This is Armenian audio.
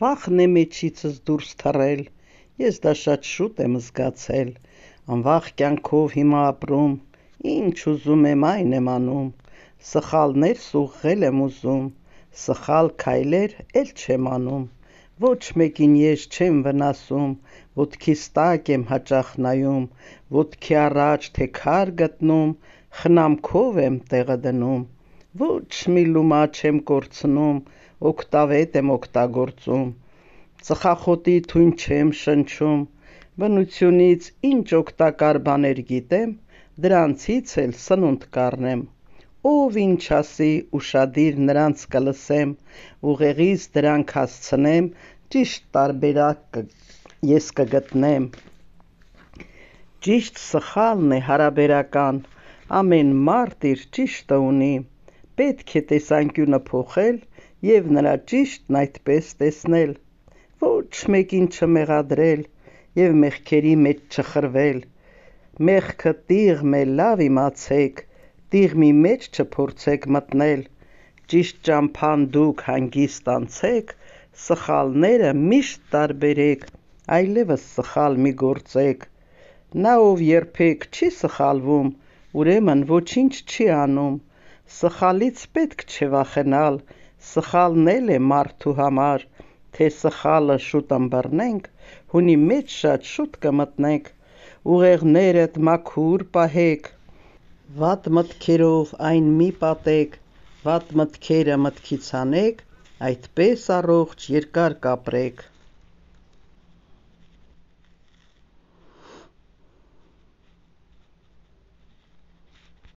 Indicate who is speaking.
Speaker 1: Վախն է մեջիցս դուրս թռել, ես դա շատ շուտ եմ զգացել, անվախ կյանքով հիմա ապրում, ինչ ուզում եմ այն եմ անում, սխալներ սուղղել եմ ուզում, սխալ քայլեր էլ չեմ անում, ոչ մեկին ես չեմ վնասում, ոտքիս տակ եմ հաճախ նայում, ոտքի առաջ թե քար գտնում, խնամքով եմ տեղը դնում, ոչ մի լումա չեմ կորցնում, օգտավետ եմ օգտագործում, ծխախոտի թույն չեմ շնչում, բնությունից ինչ օգտակար բաներ գիտեմ, դրանցից էլ սնունդ կառնեմ, ով ինչ ասի ուշադիր նրանց կլսեմ, ուղեղիս դրանք հասցնեմ, ճիշտ տարբերակ ես կգտնեմ, ճիշտ սխալն է հարաբերական, ամեն մարդ իր ճիշտը ունի, պետք է տեսանկյունը փոխել և նրա ճիշտն այդպես տեսնել, ոչ մեկին չմեղադրել և մեղքերի մեջ չխրվել, մեղքը տիղմ է լավ իմացեք, տիղմի մեջ չփորձեք մտնել, ճիշտ ճամփան դուք հանգիստ անցեք, սխալները միշտ տարբերեք, այլևս սխալ մի գործեք, նա ով երբեք չի սխալվում, ուրեմն ոչինչ չի անում, սխալից պետք չէ վախենալ, սխալն էլ է մարդու համար, թե սխալը շուտ ըմբռնենք, հունի մեջ շատ շուտ կմտնենք, ուղեղներդ մաքուր պահեք, վատ մտքերով այն մի պատեք, վատ մտքերը մտքից հանեք, այդպես առողջ երկար կապրեք։